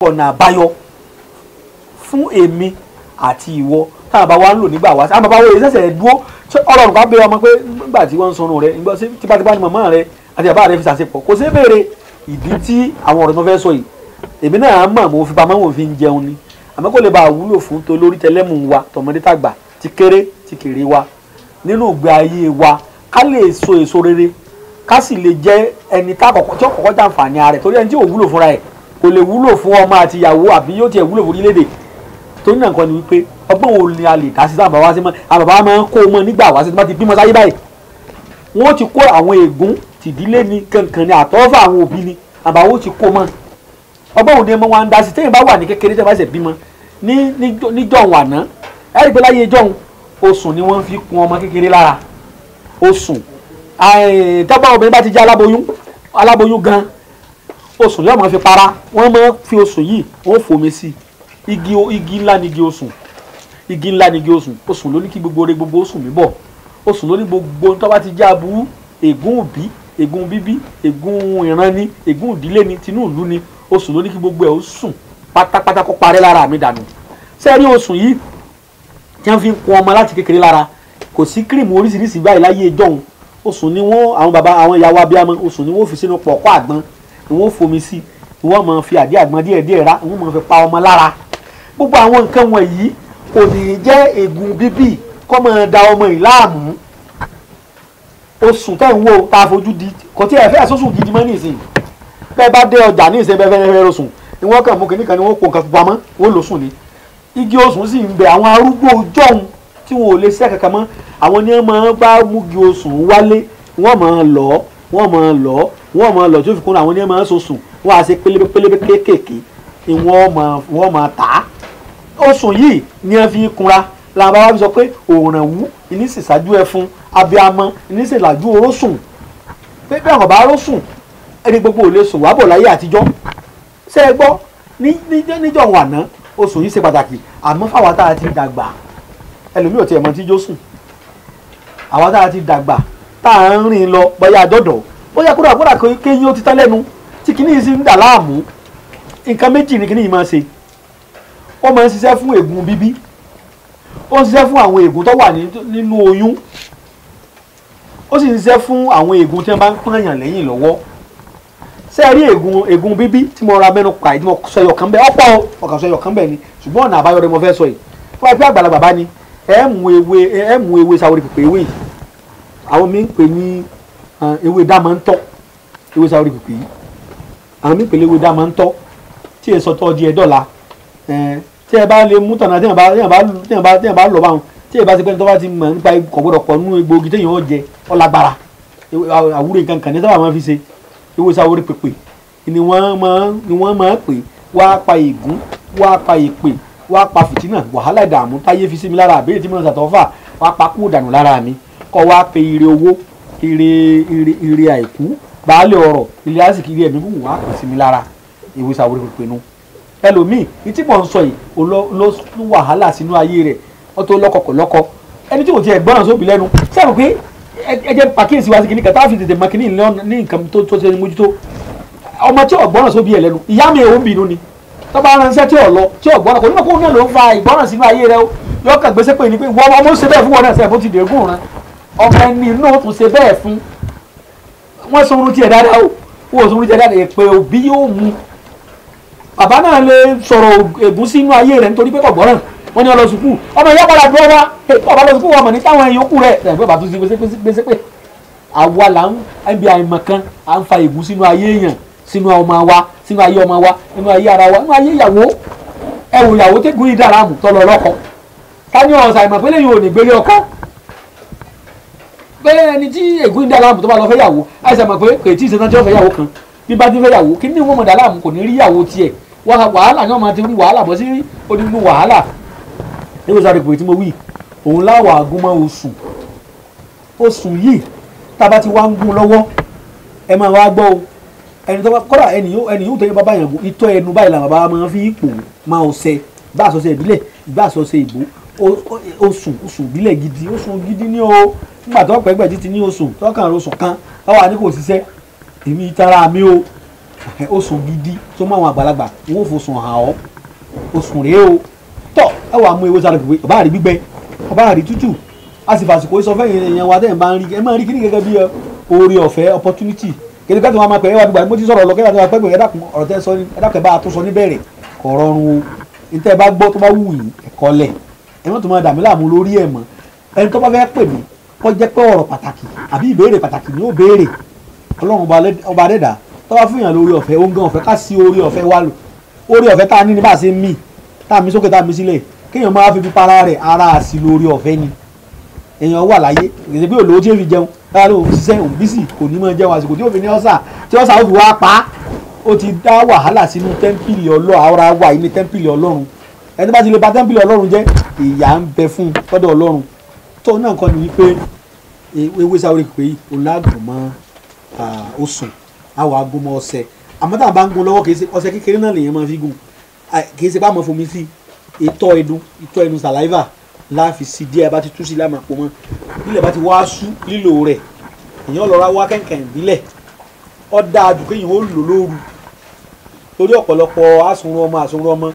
ọ̀nà àbáyọ fún èmi àti ìwọ táwọn bá wa ń lò nígbà wá sí àwọn bàbá wo ìṣẹ̀ṣẹ̀ dúró ọlọ́run ká bẹ ọmọ pé nígbà tí wọ́n ń sọnù rẹ nígbà tí tipátipá ni màmá rẹ àti bàbá rẹ fi ṣàṣepọ̀ kò sí béèrè ìdí tí àwọn ọ̀rọ̀ tó fẹ́ sọ yìí èmi náà mọ̀ mo fi pamọ́ mo fi ń jẹun ni àmọ́ kó lè bá wúlò fún tolórí tẹlẹ́mù wa tọmọdé tàgbà ti kéré ti kéré wa nínú ìgbé ayé wa ká lè so èso rere ká sì lè jẹ́ ẹni tí ó kọ́kọ́ jàǹfààní ara rẹ̀ torí ẹni tí ò wúlò fúnra ẹ̀ kò lè wúlò fún ọmọ àti ìyàwó àbí yóò tiẹ̀ wúlò fún orílẹ̀-èdè torí náà nǹkan ni wípé ọgbọ́n wo ni a lè dá sí sáà bàbá wa sí mọ́ àwọn bàbá máa ń kó o mọ́ nígbà wá sí tí wọ́n ti bímọ sáyé báyìí wọ́n ti kó àwọn ègún tìdílé ní kankan ní àtọ́fà àwọn òbí ni àbá wo ti kó mọ́ ọgbọ́n wo ni ọmọ wa ń dá sí téèyàn bá wà ní kékeré tẹ́ẹ̀ bá ṣẹ̀ bímọ níjọ̀hún àná ẹ̀rí pé láyé jọ̀hún osùn ni wọ́n fi kun ọmọ kékeré lára osùn tọ́gbà obìnrin bá ti jẹ́ aláboyún gan osùn yóò máa fi para wọ́n máa fi osùn yìí wọ́n fòmí sí igi ńlá ni igi osùn igi ńlá ni igi osùn osùn ló ní kí gbogbo rẹ̀ gbogbo osùn mi bọ̀ osùn ló ní gbogbo tó bá ti jẹ́ aburú ègún òbí ègún bíbí ègún ìran ni ègún ìdílé ni tinú ìlú ni osùn ló ní kí gbogbo ẹ̀ ó sùn pátápátá kó parẹ́ lára mi dànù sẹ́ẹ̀rí osùn yìí tí wọ́n fi ń kun ọmọ láti kékeré lára kò sí kírìmù oríṣiríṣi báyìí láyé ìjọ́un osùn ni wọ́n àwọn bàbá àwọn ìyàwó abiyamọ osùn ni wọ́n fi sínú pọ̀kọ́ àgbọn ni wọ́n fomi sí ni wọ́n máa fi àdí àgbọn díẹ̀ rá wọ́n máa fi pa ọmọ lára gbogbo àwọn nǹkan wọ̀nyí kò ní jẹ́ ègún bíbí kọ́ máa da ọmọ yìí láàmú osùn tẹ̀ ń wò tá a fojú di kò tí ẹ fẹ́ sọ́sùn gidi mọ́ nísìnyí bẹ́ẹ̀ bá dé ọjà ní ìsìn bẹ́ẹ̀ fẹ́ rosùn ni wọ́n kàn mú kìnnìkan ni wọ́n kó nǹkan pamọ́ wọ́n lò sùn ni igi osùn sì ń bẹ àwọn arúgbó ọjọ́un tí wọn ò lè ṣe kankan mọ́ àwọn ni wọ́n máa bá mugi osùn wálé wọ́n máa lọ tí ó fi kún àwọn ni wọ́n máa sosùn wọ́n á ṣe pélébé kéékèèké ni wọ́n máa tà á osùn yìí ni wọ́n fi kunra làwọn bá wá fi sọ pé òòrànwú ní sísàájú ẹfun abiyamọ ní sísàájú orósùn pé bí àwọn bá rósùn ẹni gbogbo ò lè sùn wá bọ̀ láyé àtijọ́ ṣé ẹ gbọ́ níjọ́ wà ná osùn yìí ṣe pàtàkì àmọ́ fáwọn tá a ti dàgbà ẹlòmíì ò tiẹ̀ mọ̀ tí jó sùn àwọn tá a ti dàgbà tá a ń rìn lọ bóyá àjọ̀dọ̀ bóyá kódà kéyìn ó ti tán lẹ́nu tí kìíní yìí sì ń dà láàmú nǹkan méjì ni kìíní yìí máa ṣe ó máa ń ṣiṣẹ́ fún ègún bíbí ó ń ṣiṣẹ́ fún àwọn ègún tó wà nínú oyún ó sì ń ṣiṣẹ́ fún àwọn ègún tí wọ́n bá ń pọ́nyàn lẹ́yìn lọ́wọ́ ṣé ẹ rí ègún bíbí tí mo ra mẹ́nu pa ìdí mo sọ ẹyọ kan bẹ́ẹ̀ ọ̀pọ̀ ọ̀kan sọ ẹyọ kan bẹ́ẹ̀ ni ṣùgbọ́n ọ̀nà àbáyọ rẹ mo fẹ́ sọ yìí fún ẹgbẹ́ àgbàlagbà bá ní ẹ mú ewé Sawori pèpè ewé yìí àwọn mi ń pè ní ewé dámọ́ntọ́ ewé Sawori pèpè yìí àwọn mi ń pè ní ewé dámọ́ntọ́ tí ẹ sọ tọ́ di ẹ dọ́là tí ẹ bá lè mú tọ̀nà tí ẹ bá lọ báwọn tí ẹ bá ti pẹ́ tó bá ti mọ̀ nípa kọ̀gbọ́dọ̀ pọ̀ nínú egbòogi téèyàn ó jẹ ọlágbára àwúrò nǹkan kan ní sábà máa fi ṣe ewé Sawori pèpè ni wọ́n máa pè wá pa ègún wá pa èpè wá pa fìtínà wàhálà ìdààmú táyé fi sí mi lára àbẹ́rẹ́ tí mo ń ṣàtọ́fà wá pa kú dànù lára mi kọ́ wá pe ire owó ire àìkú baálé ọ̀rọ̀ ilé àsìkò ire ẹ̀mí kù wá sí mi lára ewé Sawori pèpè nu ẹlòmíì ní tí mò ń sọ yìí ló wàhálà sínú ayé rẹ̀ wọ́n tó lọ́kọ ẹni tí kò tiẹ̀ gbọ́ràn sóbì lẹ́nu sẹ́nu pé ẹ jẹ́ pàkíyèsí wá sí kìnnìkan tá a fi tètè mọ kìnnì ní nǹkan tó ṣe ní mójútó ọmọ tí ò gbọ́ràn sóbì ẹ̀ lẹ́nu ìyá mi ò ń bínú ni tó bá ránṣẹ́ tí ò lọ tí ò gbọ́ràn kò ní mọ̀ kó náà ló ń fa ìgbọ́ràn sínú ayé rẹ yóò kàn gbèsè pé ní pé wọ́n ọmọ ṣe bẹ́ẹ̀ fún wọn náà sẹ́ẹ̀ bó ti dègún rán ọmọ ẹni náà tún ṣe bẹ́ẹ̀ fún wọ́n sọ̀rọ̀ tiẹ̀ dáadáa o wọ́n sọ̀rọ̀ tiẹ̀ dáadáa èpè òbí yóò mú bàbá náà lè sọ̀rọ̀ ègún sínú ayé rẹ̀ nítorí pé kò gbọ́ràn wọ́n ní ọlọ sùkúù ọmọ ìyá padà dúró wá ọba lọ sùkúù wọn mọ̀ ní táwọn yòókù rẹ̀ ẹ̀gbẹ́ bàtú sí gbèsè pé àwa là ń bí àìmọ̀ kan à ń fa ègún sínú ayé èèyàn sínú ọmọ wa sínú ayé ọmọ wa nínú ayé ara wa nínú ayé ìyàwó ẹ̀wù ìyàwó tẹ́gùn ìdára mù tọ́lọ lọ́kọ ká ní ọ̀sà ìmọ̀ pé lẹ́yìn òní gbélé ọkọ pé ẹni tí ègún ìdára mù tó bá lọ fẹ́ yàwó àìsàn mọ̀ pé kò tí ì ṣetán tí ó fẹ́ yàwó kan bí bá ti fẹ́ yàwó kí ní wọ́n mọ̀ dàlámù kò ní rí yàwó tiẹ̀ wàhálà náà máa ti rí wàhálà bọ́ sí onínú wàhálà nígbà sáré pé tí mo wí òun láwọ̀ àgúnmọ́ oṣù yìí tába ti wá ń gún lọ́wọ́ ẹ máa wá gbọ́ o ẹni tó bá kọ́ra ẹni yóò tẹ́lẹ̀ bàbá yàn gún itọ́ ẹnu báyìí làwọn bàbá máa fi ipò máa ọ̀sẹ̀ ìgbà àsọ̀sẹ̀ ìbílẹ̀ ìgbà àsọ̀sẹ̀ ìbò oṣù ìbílẹ̀ gidi oṣù gidi ní o nígbà tó pẹ́gbẹ́ títí ní oṣù tọ́kàn oṣù kan báwa ní kò ṣiṣẹ́ èmi tara mi o oṣù gidi tó mọ àwọn àgbàlagbà wọn ò fòsùn hàn ọ́ oṣù rèé o tọ́ ẹ wàá mú ewé sáré pé ọba àrí gbígbẹ ọba àrí tútù a sì fàsìkò sọ fẹ́yìn èèyàn wa tẹ́yìn bá ń rí ẹ máa rí kíní gẹ́gẹ́ bí oore ọ̀fẹ́ opportunity kìnìún kẹ́tù wọn máa pẹ́ ẹ wá dùgbà mo ti sọ̀rọ̀ lọ kẹ́tù wọn pẹ́ ẹ̀dàkùn ọ̀rọ̀ tẹ́ sọ ní ẹ̀dàkùn ẹ̀ bá a tó sọ níbẹ̀rẹ̀ kò rọrùn o ní tẹ́ ẹ bá gbọ́ tó bá wù yín ẹ̀kọ́ lẹ̀ ẹ má tó máa dàmí láàmú lórí ẹ̀ mọ́ ẹni tó bá fẹ́ pè mí kó jẹ́ pé ọ̀rọ̀ pàtàkì àbí ìbéèrè pàtàkì ni ó béèrè ọlọ́run ọba adẹ́dà tó bá fún yàn lórí ọ̀fẹ́ ó ń gan ọ̀fẹ́ ká sí orí ọ̀fẹ́ wá lò orí ọ̀fẹ́ tá a ní ní bá a ṣe ń mì tá a mí sókè tá a mí sílẹ̀ kéèyàn máa fi para rẹ̀ ara àsì lórí ọ̀fẹ́ ni èèyàn wà láyé kìí pé olówó tí ó fi jẹun lára ló ṣiṣẹ́ òun bísì kò ní máa jẹun àsìkò tí ó fi ní ọ̀sà tí ọ̀sà ó fi wá pa á ó ti dá wàhálà sínú tẹ́ḿpìlì ọlọ́run ara wà ní tẹ́ḿpìlì ọlọ́run ẹni bá ti lè ba tẹ́ḿpìlì ọlọ́run jẹ́ ìyà ń bẹ fún tọ́dọ̀ ọlọ́run tó náà kọ́ ni wípé ewé sáré pé olágùn mọ́ osùn àwọn agúnmọ́ ọ̀sẹ̀ àmọ́ tá a bá ń gun lọ́wọ́ kìí ṣe ọ̀sẹ̀ kékeré náà lèèyàn máa fi gun kìí ṣe bá máa fomi sí ìtọ́ ẹnu saliva láàfi sí díẹ̀ bá ti tú sí láàmà pọ̀ mọ́ nílẹ̀ bá ti wá sú lílò rẹ̀ èèyàn lọ́ra wá kẹ̀kẹ́ ìbílẹ̀ ó dáa jù kéèyàn ó lò lóru torí ọ̀pọ̀lọpọ̀ àsunrun ọmọ